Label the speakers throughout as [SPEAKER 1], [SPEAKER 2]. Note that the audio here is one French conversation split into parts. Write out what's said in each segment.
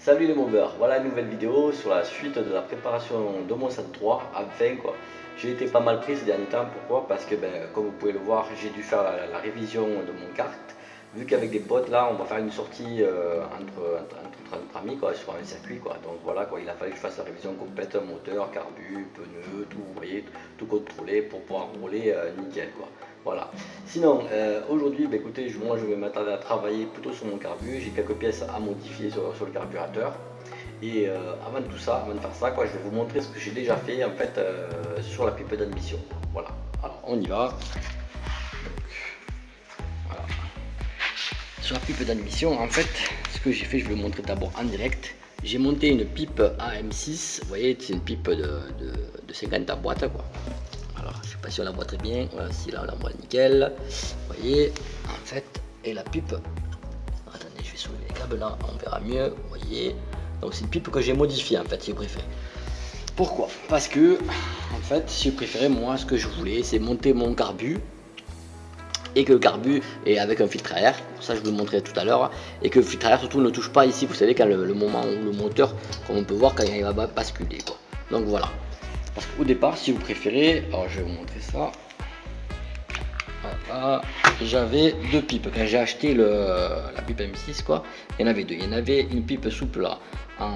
[SPEAKER 1] Salut les moveurs, voilà une nouvelle vidéo sur la suite de la préparation de mon SAT 3 enfin quoi. J'ai été pas mal pris ces derniers temps, pourquoi? Parce que comme vous pouvez le voir, j'ai dû faire la révision de mon kart. Vu qu'avec des potes là, on va faire une sortie entre amis quoi, sur un circuit quoi. Donc voilà quoi, il a fallu que je fasse la révision complète, moteur, carbu, pneus, tout, vous voyez, tout contrôler pour pouvoir rouler nickel quoi. Voilà. Sinon, aujourd'hui, écoutez, moi je vais m'attarder à travailler plutôt sur mon carbu. J'ai quelques pièces à modifier sur le carburateur. Et avant de tout ça, avant de faire ça, quoi, je vais vous montrer ce que j'ai déjà fait en fait sur la pipe d'admission. Voilà. Alors on y va. Voilà. Sur la pipe d'admission, en fait, ce que j'ai fait, je vais vous montrer d'abord en direct. J'ai monté une pipe AM6. Vous voyez, c'est une pipe de 50 à boîte quoi. Alors, je sais pas si on la voit très bien. Voilà, si là on la voit nickel. Vous voyez, en fait, et la pipe. Attendez, je vais soulever les câbles là, on verra mieux. Vous voyez, donc c'est une pipe que j'ai modifiée en fait, si vous préférez. Pourquoi? Parce que, en fait, si vous préférez, moi, ce que je voulais, c'est monter mon carbu et que le carbu est avec un filtre à air. Ça, je vous le montrerai tout à l'heure. Et que le filtre à air surtout ne touche pas ici. Vous savez, quand le moment où le moteur, comme on peut voir, quand il va basculer quoi. Donc voilà. Parce qu'au départ, si vous préférez, alors je vais vous montrer ça. Voilà, j'avais deux pipes. Quand j'ai acheté la pipe M6, quoi, il y en avait deux. Il y en avait une pipe souple là, en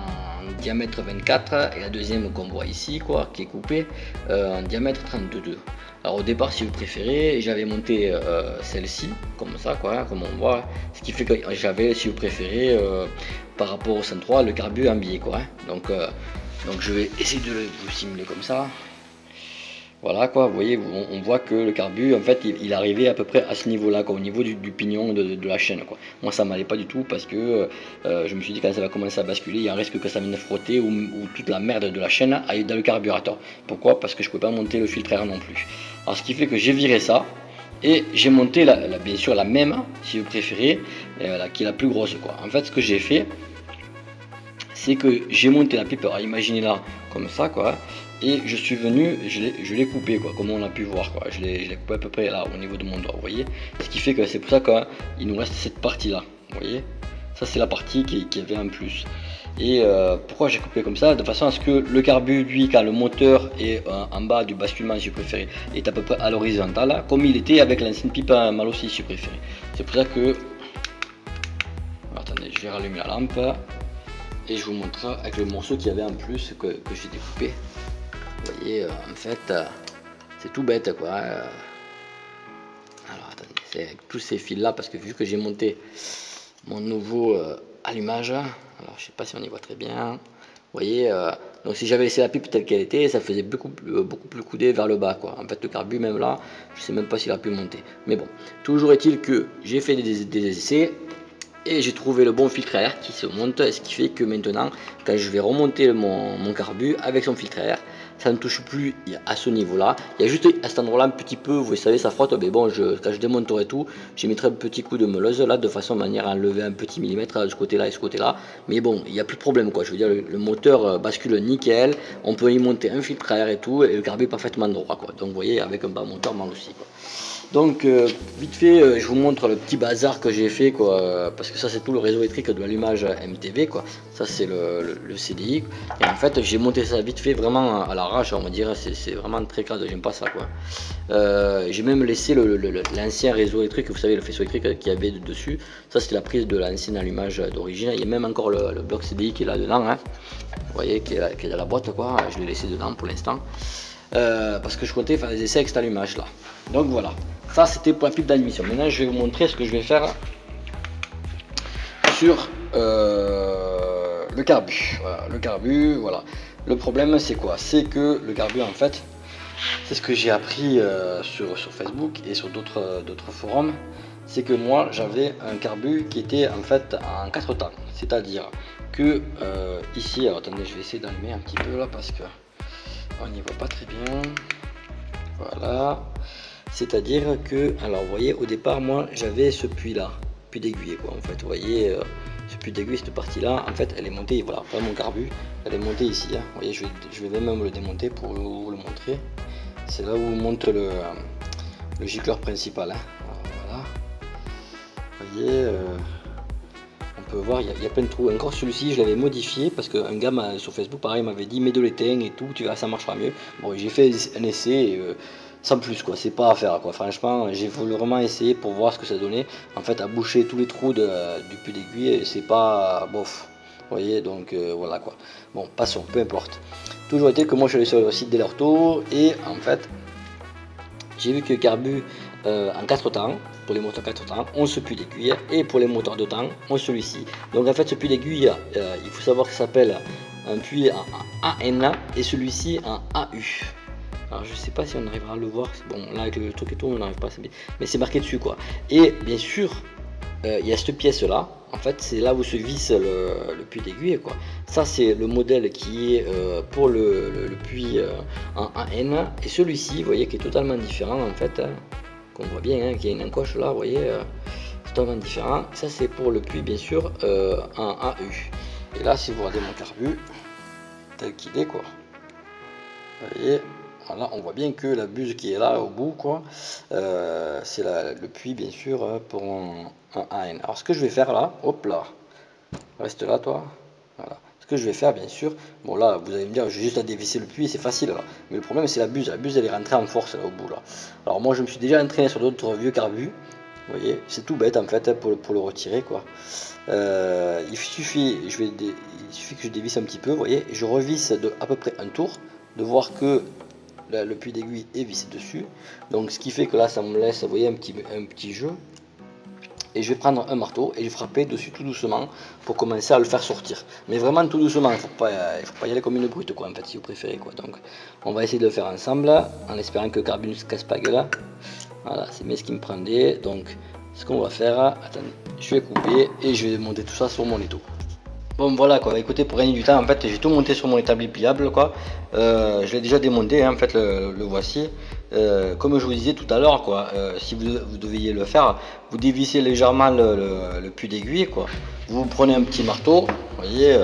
[SPEAKER 1] diamètre 24 et la deuxième qu'on voit ici, quoi, qui est coupée en diamètre 32. Alors au départ, si vous préférez, j'avais monté celle-ci, comme ça, quoi, comme on voit. Ce qui fait que j'avais, si vous préférez, par rapport au 103, le carbu en biais, quoi. Donc je vais essayer de le simuler comme ça. Voilà quoi, vous voyez, on voit que le carbu, en fait, il arrivait à peu près à ce niveau-là, au niveau du pignon de la chaîne, quoi. Moi, ça m'allait pas du tout parce que je me suis dit quand ça va commencer à basculer, il y a un risque que ça vienne frotter ou toute la merde de la chaîne aille dans le carburateur. Pourquoi? Parce que je ne pouvais pas monter le filtre air non plus. Alors, ce qui fait que j'ai viré ça et j'ai monté bien sûr la même, si vous préférez, qui est la plus grosse, quoi. En fait, ce que j'ai fait, c'est que j'ai monté la pipe, imaginez là comme ça quoi, et je suis venu, je l'ai coupé quoi, comme on a pu voir quoi, je l'ai coupé à peu près là au niveau de mon doigt, vous voyez, ce qui fait que c'est pour ça qu'il nous reste cette partie là, vous voyez, ça c'est la partie qui avait un plus. Et pourquoi j'ai coupé comme ça? De façon à ce que le carbu, lui, quand le moteur est en bas du basculement, si vous préférez, est à peu près à l'horizontale, comme il était avec l'ancienne pipe mal aussi, si vous préférez. C'est pour ça que, attendez, je vais rallumer la lampe. Et je vous montre avec le morceau qu'il y avait en plus que j'ai découpé. Vous voyez, en fait, c'est tout bête quoi. Alors attendez, c'est avec tous ces fils là parce que vu que j'ai monté mon nouveau allumage, alors je sais pas si on y voit très bien. Vous voyez, donc si j'avais laissé la pipe telle qu'elle était, ça faisait beaucoup plus coudé vers le bas quoi. En fait, le carbu même là, je sais même pas s'il a pu monter. Mais bon, toujours est-il que j'ai fait des essais. Et j'ai trouvé le bon filtre à air qui se monte, ce qui fait que maintenant quand je vais remonter mon carbu avec son filtre à air, ça ne touche plus à ce niveau là. Il y a juste à cet endroit là un petit peu, vous savez, ça frotte, mais bon, quand je démonterai tout, je mettrai un petit coup de meuleuse là de façon manière à enlever un petit millimètre de ce côté là et ce côté là. Mais bon, il n'y a plus de problème quoi, je veux dire, le moteur bascule nickel, on peut y monter un filtre à air et tout, et le carbu est parfaitement droit quoi. Donc vous voyez, avec un bas moteur mal aussi quoi. Donc vite fait, je vous montre le petit bazar que j'ai fait quoi, parce que ça c'est tout le réseau électrique de l'allumage MTV quoi. Ça c'est le CDI et en fait j'ai monté ça vite fait vraiment à l'arrache, on va dire, c'est vraiment très crade, j'aime pas ça quoi. J'ai même laissé l'ancien réseau électrique, vous savez, le faisceau électrique qu'il y avait dessus. Ça c'était la prise de l'ancien allumage d'origine. Il y a même encore le bloc CDI qui est là dedans, hein. Vous voyez, qui est dans la boîte quoi. Je l'ai laissé dedans pour l'instant. Parce que je comptais faire des essais avec cet allumage là. Donc voilà, ça c'était pour la pipe d'admission. Maintenant je vais vous montrer ce que je vais faire sur le carbu. Voilà, le carbu, voilà. Le problème c'est quoi? C'est que le carbu en fait, c'est ce que j'ai appris sur Facebook et sur d'autres forums, c'est que moi j'avais un carbu qui était en fait en 4 temps. C'est-à-dire que ici, alors attendez, je vais essayer d'allumer un petit peu là parce que on n'y voit pas très bien. Voilà, c'est-à-dire que, alors vous voyez, au départ moi j'avais ce puits là, puits d'aiguille quoi, en fait, vous voyez, ce puits d'aiguille, cette partie là, en fait elle est montée, voilà, pas mon carbu, elle est montée ici, hein. Vous voyez, je vais même le démonter pour vous le montrer. C'est là où monte le gicleur principal, hein. Voilà, vous voyez, on peut voir, il y a plein de trous. Encore celui-ci, je l'avais modifié parce qu'un gars sur Facebook, pareil, m'avait dit mets de l'étain et tout, tu verras, ça marchera mieux. Bon, j'ai fait un essai sans plus, quoi. C'est pas à faire, quoi. Franchement, j'ai voulu vraiment essayer pour voir ce que ça donnait. En fait, à boucher tous les trous du puits d'aiguille, c'est pas bof. Vous voyez, donc voilà quoi. Bon, passons, peu importe. Toujours été que moi je suis allé sur le site Dell'Orto et en fait, j'ai vu que Carbu en 4 temps, pour les moteurs 4 temps, on ce puits d'aiguille et pour les moteurs de temps, on celui-ci. Donc en fait, ce puits d'aiguille, il faut savoir que ça s'appelle un puits en AN et celui-ci en AU. Alors je sais pas si on arrivera à le voir. Bon, là avec le truc et tout, on n'arrive pas à savoir. Mais c'est marqué dessus quoi. Et bien sûr, il y a cette pièce là. En fait, c'est là où se visse le puits d'aiguille quoi. Ça c'est le modèle qui est pour le puits en AN. Et celui-ci, vous voyez, qui est totalement différent en fait. Hein, qu'on voit bien, hein, qui a une encoche là, vous voyez, totalement différent. Ça c'est pour le puits bien sûr en AU. Et là, si vous regardez mon carbu, tel qu'il est quoi. Vous voyez. Là, on voit bien que la buse qui est là au bout, quoi, c'est le puits, bien sûr, pour un AN. Alors, ce que je vais faire là, hop là, reste là, toi. Voilà. Ce que je vais faire, bien sûr, bon là, vous allez me dire, j'ai juste à dévisser le puits, c'est facile là. Mais le problème, c'est la buse. La buse, elle est rentrée en force là au bout là. Alors, moi, je me suis déjà entraîné sur d'autres vieux carbus. Vous voyez, c'est tout bête en fait pour le retirer, quoi. Il suffit que je dévisse un petit peu, vous voyez, je revisse à peu près un tour, de voir que le puits d'aiguille est vissé dessus. Donc ce qui fait que là ça me laisse, vous voyez, un petit jeu. Et je vais prendre un marteau et je vais frapper dessus tout doucement pour commencer à le faire sortir. Mais vraiment tout doucement, il faut pas y aller comme une brute quoi en fait si vous préférez quoi. Donc on va essayer de le faire ensemble en espérant que Carbu ne se casse pas gueule. Voilà, c'est bien ce qui me prendait. Donc ce qu'on va faire, attendez, je vais couper et je vais monter tout ça sur mon étau. Bon voilà quoi, écoutez, pour gagner du temps en fait j'ai tout monté sur mon établi pliable quoi. Je l'ai déjà démonté hein, en fait le voici. Comme je vous disais tout à l'heure quoi, si vous deviez le faire, vous dévissez légèrement le puits d'aiguille quoi. Vous prenez un petit marteau, vous voyez,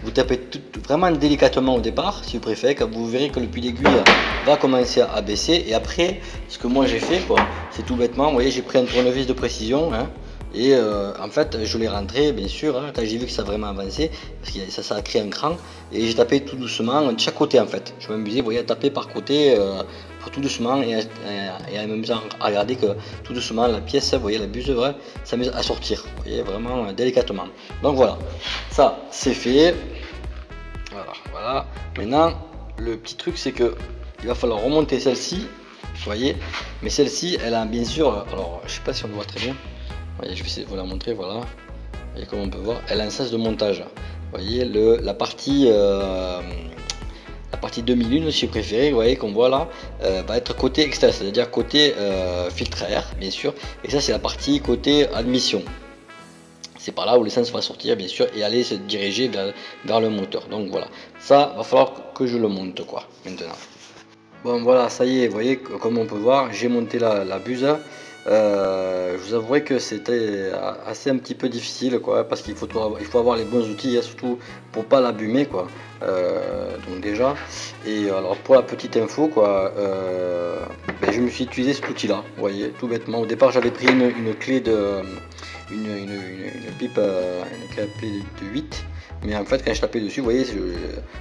[SPEAKER 1] vous tapez vraiment délicatement au départ si vous préférez, quand vous verrez que le puits d'aiguille va commencer à baisser. Et après, ce que moi j'ai fait quoi, c'est tout bêtement, vous voyez, j'ai pris un tournevis de précision hein. Et en fait, je l'ai rentré, bien sûr, hein, quand j'ai vu que ça a vraiment avancé, parce que ça a créé un cran, et j'ai tapé tout doucement de chaque côté en fait. Je m'amusais, vous voyez, à taper par côté, pour tout doucement, et en même temps à regarder que tout doucement la pièce, vous voyez, la buse, s'amuse à sortir, vous voyez, vraiment délicatement. Donc voilà, ça c'est fait. Voilà, voilà. Maintenant, le petit truc, c'est que il va falloir remonter celle-ci, vous voyez, mais celle-ci, elle a bien sûr, alors je sais pas si on le voit très bien. Voyez, je vais essayer de vous la montrer, voilà. Vous voyez comme on peut voir, elle a un sens de montage. Vous voyez la partie 2001 si vous préférez, vous voyez qu'on voit là, va être côté extérieur, c'est-à-dire côté filtre à air, bien sûr. Et ça c'est la partie côté admission. C'est par là où l'essence va sortir, bien sûr, et aller se diriger vers le moteur. Donc voilà, ça va falloir que je le monte quoi, maintenant. Bon voilà, ça y est, vous voyez, comme on peut voir, j'ai monté la buse. Je vous avouerai que c'était assez un petit peu difficile quoi, parce qu'il faut avoir les bons outils, hein, surtout pour pas l'abîmer quoi. Donc déjà, et alors pour la petite info quoi, je me suis utilisé cet outil là, vous voyez, tout bêtement. Au départ j'avais pris une clé de une pipe, une clé de 8. Mais en fait quand je tapais dessus, vous voyez,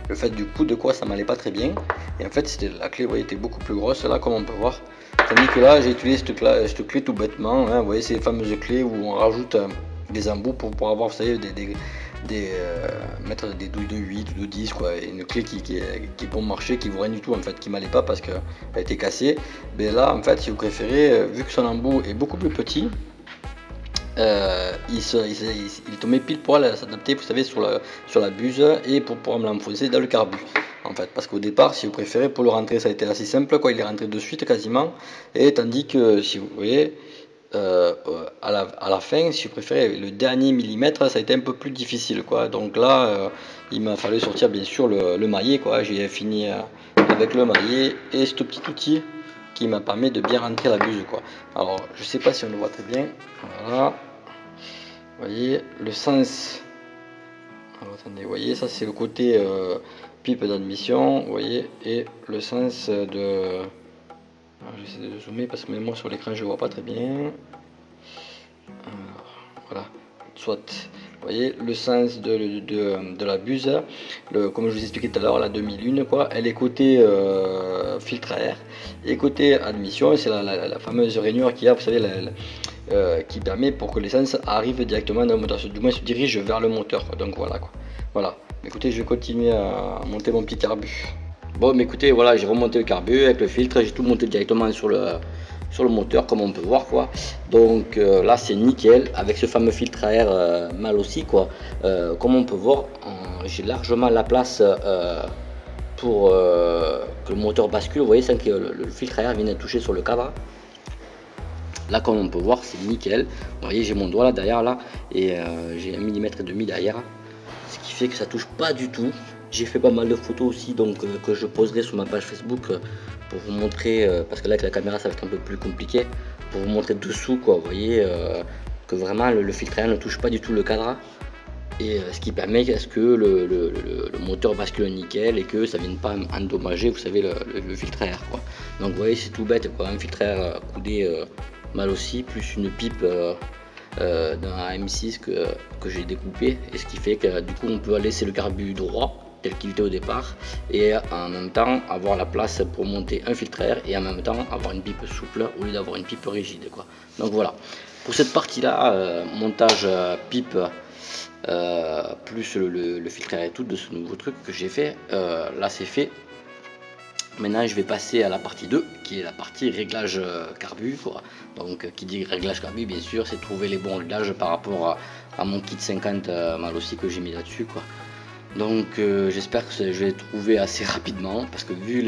[SPEAKER 1] le fait du coup de quoi ça m'allait pas très bien. Et en fait la clé, vous voyez, était beaucoup plus grosse là comme on peut voir. Tandis que là j'ai utilisé cette clé tout bêtement, hein, vous voyez ces fameuses clés où on rajoute des embouts pour avoir, vous savez, mettre des douilles de 8 ou de 10 quoi. Et une clé qui est bon marché, qui vaut rien du tout en fait, qui m'allait pas parce qu'elle était cassée. Mais là en fait si vous préférez, vu que son embout est beaucoup plus petit, il tombait pile poil s'adapter, vous savez, sur la buse et pour pouvoir me l'enfoncer dans le carbu. En fait, parce qu'au départ, si vous préférez, pour le rentrer, ça a été assez simple, quoi. Il est rentré de suite quasiment. Et tandis que, si vous voyez, à la fin, si vous préférez, le dernier millimètre, ça a été un peu plus difficile, quoi. Donc là, il m'a fallu sortir bien sûr le maillet, quoi. J'ai fini avec le maillet et ce petit outil qui m'a permis de bien rentrer la buse quoi. Alors je sais pas si on le voit très bien, voilà, vous voyez le sens. Alors, attendez, vous voyez ça c'est le côté pipe d'admission, vous voyez, et le sens de, j'essaie de zoomer parce que même moi sur l'écran je vois pas très bien. Alors, voilà, soit, Vous voyez le sens de la buse, comme je vous expliquais tout à l'heure, la 2001 quoi, elle est côté filtre à air et côté admission, c'est la fameuse rainure qu'il y a, vous savez, qui permet pour que l'essence arrive directement dans le moteur, du moins se dirige vers le moteur quoi. Donc voilà quoi. Voilà. Écoutez, je vais continuer à monter mon petit carbu. Bon, mais écoutez, voilà, j'ai remonté le carbu avec le filtre, j'ai tout monté directement sur le moteur, comme on peut voir quoi. Donc là, c'est nickel avec ce fameux filtre à air mal aussi quoi. Comme on peut voir, j'ai largement la place pour que le moteur bascule. Vous voyez, sans que le filtre à air vienne toucher sur le cadre. Là, comme on peut voir, c'est nickel. Vous voyez, j'ai mon doigt là derrière là et j'ai 1,5 mm derrière, ce qui fait que ça touche pas du tout. J'ai fait pas mal de photos aussi, donc que je poserai sur ma page Facebook pour vous montrer, parce que là avec la caméra ça va être un peu plus compliqué, pour vous montrer dessous quoi. Vous voyez que vraiment le filtre à air ne touche pas du tout le cadre, et ce qui permet à ce que le moteur bascule nickel et que ça ne vienne pas endommager, vous savez, le filtre à air quoi. Donc vous voyez, c'est tout bête quoi, un filtre à air coudé mal aussi, plus une pipe d'un M6 que j'ai découpé, et ce qui fait que du coup on peut laisser le carbu droit tel qu'il était au départ et en même temps avoir la place pour monter un filtre à air et en même temps avoir une pipe souple au lieu d'avoir une pipe rigide quoi. Donc voilà pour cette partie là, montage pipe plus le filtre à air et tout de ce nouveau truc que j'ai fait. Là c'est fait. Maintenant je vais passer à la partie 2 qui est la partie réglage carbu quoi. Donc qui dit réglage carbu bien sûr c'est trouver les bons réglages par rapport à mon kit 50 mal aussi que j'ai mis là dessus quoi. Donc j'espère que je vais trouver assez rapidement, parce que vu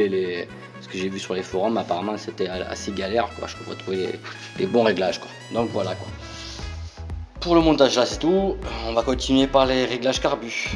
[SPEAKER 1] ce que j'ai vu sur les forums, apparemment c'était assez galère quoi. Je peux trouver les bons réglages quoi. Donc voilà quoi. Pour le montage là c'est tout, on va continuer par les réglages carbu.